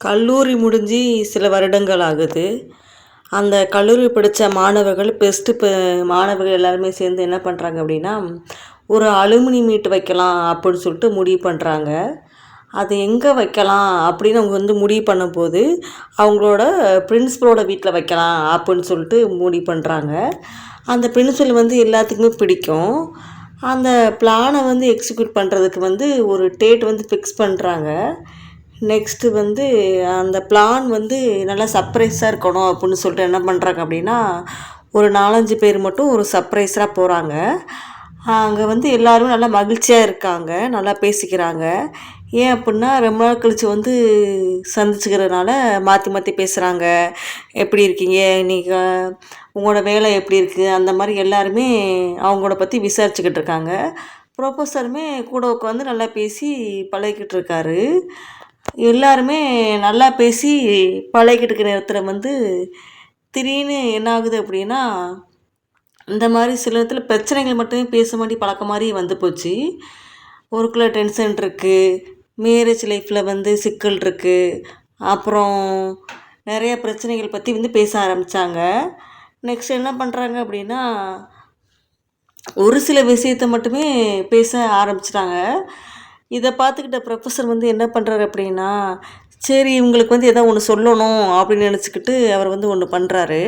கல்லூரி முடிஞ்சு சில வருடங்கள் ஆகுது. அந்த கல்லூரி படித்த மாணவர்கள் மாணவர்கள் எல்லாருமே சேர்ந்து என்ன பண்ணுறாங்க அப்படின்னா, ஒரு அலுமினி மீட் வைக்கலாம் அப்படின்னு சொல்லிட்டு முடிவு பண்ணுறாங்க. அது எங்கே வைக்கலாம் அப்படின்னு அவங்க வந்து முடிவு பண்ணும்போது, அவங்களோட பிரின்சிபலோட வீட்டில் வைக்கலாம் அப்படின்னு சொல்லிட்டு முடிவு பண்ணுறாங்க. அந்த பிரின்சிபல் வந்து எல்லாத்துக்குமே பிடிக்கும். அந்த பிளானை வந்து எக்ஸிக்யூட் பண்ணுறதுக்கு வந்து ஒரு டேட் வந்து ஃபிக்ஸ் பண்ணுறாங்க. நெக்ஸ்ட்டு வந்து அந்த பிளான் வந்து நல்லா சர்ப்ரைஸாக இருக்கணும் அப்புடின்னு சொல்லிட்டு என்ன பண்ணுறாங்க அப்படின்னா, ஒரு 4, 5 பேர் மட்டும் ஒரு சர்ப்ரைஸாக போகிறாங்க. அங்கே வந்து எல்லோரும் நல்லா மகிழ்ச்சியா இருக்காங்க. நல்லா பேசிக்கிறாங்க. ஏன் அப்புட்னா, ரொம்ப நாள் கழிச்சு வந்து சந்திச்சுக்கிறதுனால மாற்றி மாற்றி பேசுகிறாங்க. "எப்படி இருக்கீங்க? இன்னைக்கு உங்களோட வேலை எப்படி இருக்கு?" அந்த மாரி எல்லாருமே அவங்கள பற்றி விசாரிச்சுக்கிட்டு இருக்காங்க. ப்ரொஃபஸருமே கூட உட்காந்து நல்லா பேசி பழகிக்கிட்டு இருக்காரு. எல்லாருமே நல்லா பேசி பழகிட்டு இருக்கிற நேரத்தில் வந்து திடீர்னு என்ன ஆகுது அப்படின்னா, இந்த மாதிரி சில நேரத்தில் பிரச்சனைகள் மட்டுமே பேச மாட்டி பழக்கம் மாதிரி வந்து போச்சு. ஒர்க்கில் டென்ஷன் இருக்குது, மேரேஜ் லைஃப்பில் வந்து சிக்கல் இருக்குது, அப்புறம் நிறைய பிரச்சனைகள் பற்றி வந்து பேச ஆரம்பித்தாங்க. நெக்ஸ்ட் என்ன பண்ணுறாங்க அப்படின்னா, ஒரு சில விஷயத்த மட்டுமே பேச ஆரம்பிச்சிட்டாங்க. இதை பார்த்துக்கிட்ட ப்ரொஃபஸர் வந்து என்ன பண்ணுறாரு அப்படின்னா, சரி இவங்களுக்கு வந்து ஏதோ ஒன்று சொல்லணும் அப்படின்னு நினச்சிக்கிட்டு அவர் வந்து ஒன்று பண்ணுறாரு.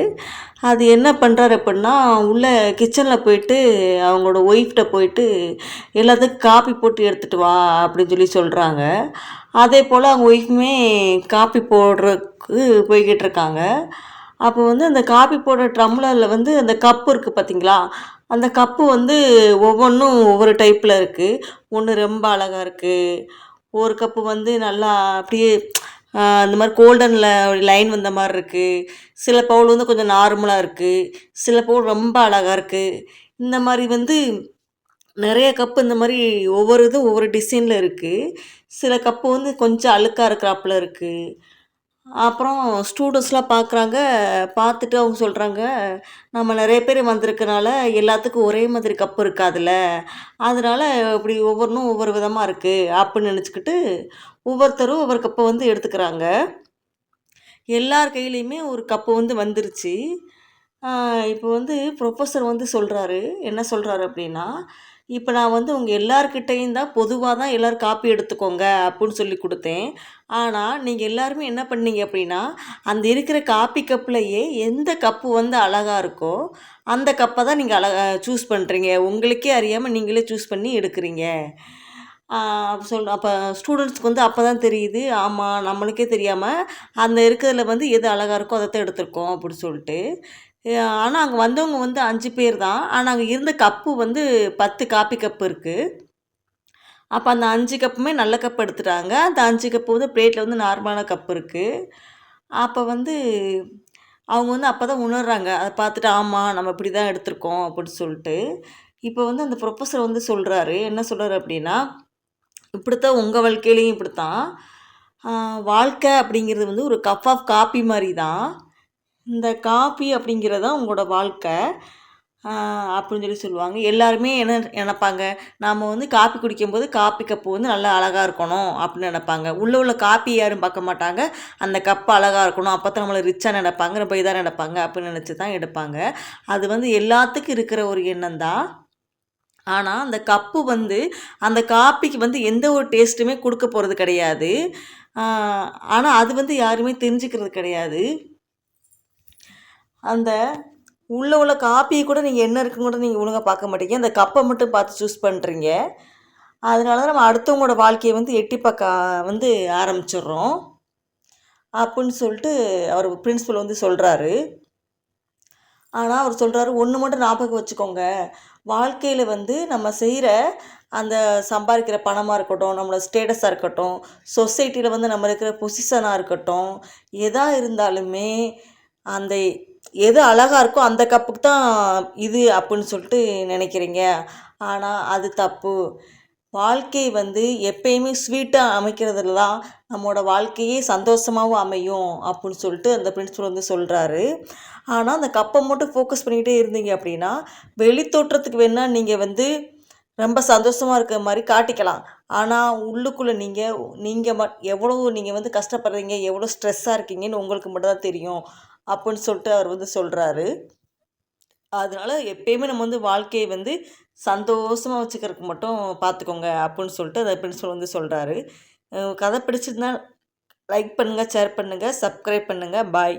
அது என்ன பண்ணுறாரு அப்படின்னா, உள்ள கிச்சனில் போயிட்டு அவங்களோட ஒய்ஃப்ட்ட போயிட்டு எல்லாத்துக்கும் காப்பி போட்டு எடுத்துகிட்டு வா அப்படின்னு சொல்லி சொல்கிறாங்க. அதே போல் அவங்க ஒய்ஃபுமே காப்பி போடுறதுக்கு போய்கிட்டு இருக்காங்க. அப்போ வந்து அந்த காப்பி போடுற டம்ளரில் வந்து அந்த கப்பு இருக்குது பார்த்தீங்களா, அந்த கப்பு வந்து ஒவ்வொன்றும் ஒவ்வொரு டைப்பில் இருக்குது. ஒன்று ரொம்ப அழகா இருக்குது, ஒரு கப்பு வந்து நல்லா அப்படியே இந்த மாதிரி கோல்டனில் லைன் வந்த மாதிரி இருக்குது, சில பவுல் வந்து கொஞ்சம் நார்மலாக இருக்குது, சில பவுல் ரொம்ப அழகா இருக்குது. இந்த மாதிரி வந்து நிறைய கப்பு இந்த மாதிரி ஒவ்வொரு இதுவும் ஒவ்வொரு டிசைனில் இருக்குது. சில கப்பு வந்து கொஞ்சம் அழுக்காக இருக்கிறாப்புல இருக்குது. அப்புறம் ஸ்டூடெண்ட்ஸ்லாம் பார்க்குறாங்க. பார்த்துட்டு அவங்க சொல்கிறாங்க, நம்ம நிறைய பேர் வந்திருக்கனால எல்லாத்துக்கும் ஒரே மாதிரி கப்பு இருக்காதுல்ல, அதனால இப்படி ஒவ்வொன்றும் ஒவ்வொரு விதமாக இருக்குது அப்படின்னு நினச்சிக்கிட்டு ஒவ்வொருத்தரும் ஒவ்வொரு கப்பை வந்து எடுத்துக்கிறாங்க. எல்லார் கையிலையுமே ஒரு கப்பு வந்து வந்துருச்சு. இப்போ வந்து ப்ரொஃபஸர் வந்து சொல்கிறாரு, என்ன சொல்கிறாரு அப்படின்னா, இப்போ நான் வந்து உங்கள் எல்லார்கிட்டேயும் தான் பொதுவாக தான் எல்லோரும் காப்பி எடுத்துக்கோங்க அப்படின்னு சொல்லி கொடுத்தேன். ஆனால் நீங்கள் எல்லாருமே என்ன பண்ணீங்க அப்படின்னா, அந்த இருக்கிற காப்பி கப்லேயே எந்த கப்பு வந்து அழகா இருக்கோ அந்த கப்பை தான் நீங்கள் சூஸ் பண்ணுறீங்க. உங்களுக்கே அறியாமல் நீங்களே சூஸ் பண்ணி எடுக்கிறீங்க. அப்போ ஸ்டூடெண்ட்ஸ்க்கு வந்து அப்போ தான் தெரியுது, ஆமாம் நம்மளுக்கே தெரியாமல் அந்த இருக்கிறதுல வந்து எது அழகா இருக்கோ அதை தான் எடுத்திருக்கோம் அப்படின்னு சொல்லிட்டு. ஆனால் அங்கே வந்தவங்க வந்து 5 பேர் தான். ஆனால் அங்கே இருந்த கப்பு வந்து 10 காப்பி கப்பு இருக்குது. அப்போ அந்த 5 கப்புமே நல்ல கப் எடுத்துட்டாங்க. அந்த 5 கப்பு வந்து பிளேட்டில் வந்து நார்மலான கப் இருக்குது. அப்போ வந்து அவங்க வந்து அப்போ தான் உணர்றாங்க. அதை பார்த்துட்டு ஆமாம் நம்ம இப்படி தான் எடுத்திருக்கோம் அப்படின்னு சொல்லிட்டு. இப்போ வந்து அந்த ப்ரொஃபஸர் வந்து சொல்கிறாரு, என்ன சொல்கிறாரு அப்படின்னா, இப்படித்தான் உங்கள் வாழ்க்கையிலையும் இப்படித்தான். வாழ்க்கை அப்படிங்கிறது வந்து ஒரு கப் ஆஃப் காப்பி மாதிரி தான். இந்த காப்பி அப்படிங்கிறது தான் உங்களோட வாழ்க்கை அப்படின்னு சொல்லி சொல்லுவாங்க. எல்லாருமே என்ன நினப்பாங்க, நாம் வந்து காப்பி குடிக்கும்போது காப்பி கப்பு வந்து நல்லா அழகாக இருக்கணும் அப்படின்னு நினப்பாங்க. உள்ள காப்பி யாரும் பார்க்க மாட்டாங்க, அந்த கப்பு அழகாக இருக்கணும், அப்போ தான் நம்மளை ரிச்சாக நினப்பாங்க, ரொம்ப இதாக நினப்பாங்க அப்படின்னு நினச்சி தான் எடுப்பாங்க. அது வந்து எல்லாத்துக்கும் இருக்கிற ஒரு எண்ணம் தான். ஆனால் அந்த கப்பு வந்து அந்த காப்பிக்கு வந்து எந்த ஒரு டேஸ்ட்டுமே கொடுக்க போகிறது கிடையாது. ஆனால் அது வந்து யாருமே தெரிஞ்சுக்கிறது கிடையாது. அந்த உள்ள காப்பியை கூட நீங்கள் என்ன இருக்குன்னு கூட நீங்கள் ஒழுங்கா பார்க்க மாட்டீங்க. அந்த கப்பை மட்டும் பார்த்து சூஸ் பண்ணுறீங்க. அதனால தான் நம்ம அடுத்தவங்களோட வாழ்க்கையை வந்து எட்டி பார்க்க வந்து ஆரம்பிச்சிடுறோம் அப்புடின்னு சொல்லிட்டு அவர் பிரின்சிபல் வந்து சொல்கிறாரு. ஆனால் அவர் சொல்கிறாரு, ஒன்று மட்டும் ஞாபகம் வச்சுக்கோங்க, வாழ்க்கையில் வந்து நம்ம செய்கிற அந்த சம்பாதிக்கிற பணமாக இருக்கட்டும், நம்மளோட ஸ்டேட்டஸாக இருக்கட்டும், சொசைட்டியில் வந்து நம்ம இருக்கிற பொசிஷனாக இருக்கட்டும், எதா இருந்தாலுமே அந்த எது அழகா இருக்கோ அந்த கப்புக்கு தான் இது அப்படின்னு சொல்லிட்டு நினைக்கிறீங்க. ஆனால் அது தப்பு. வாழ்க்கை வந்து எப்பயுமே ஸ்வீட்டாக அமைக்கிறதுல தான் நம்மளோட வாழ்க்கையே சந்தோஷமாகவும் அமையும் அப்படின்னு சொல்லிட்டு அந்த பிரின்சிபல் வந்து சொல்கிறாரு. ஆனால் அந்த கப்பை மட்டும் ஃபோக்கஸ் பண்ணிக்கிட்டே இருந்தீங்க அப்படின்னா, வெளி தோற்றத்துக்கு வேணால் நீங்கள் வந்து ரொம்ப சந்தோஷமா இருக்கிற மாரி காட்டிக்கலாம். ஆனா, உள்ளுக்குள்ள நீங்க நீங்க எவ்வளோ நீங்க வந்து கஷ்டப்படுறீங்க, எவ்வளோ ஸ்ட்ரெஸ்ஸா இருக்கீங்கன்னு உங்களுக்கு மட்டும் தான் தெரியும். அப்புட்ன்னு சொல்லிட்டு அவர் வந்து சொல்றாரு. அதனால எப்பயுமே நம்ம வந்து வாழ்க்கைய வந்து சந்தோஷமா வச்சுக்கிறதுக்கு மட்டும் பார்த்துக்கோங்க அப்புட்ன்னு சொல்லிட்டு அந்த பிரின்சிபல் வந்து சொல்றாரு. கதை பிடிச்சிருந்தா லைக் பண்ணுங்க, ஷேர் பண்ணுங்க, சப்ஸ்கிரைப் பண்ணுங்க. பாய்.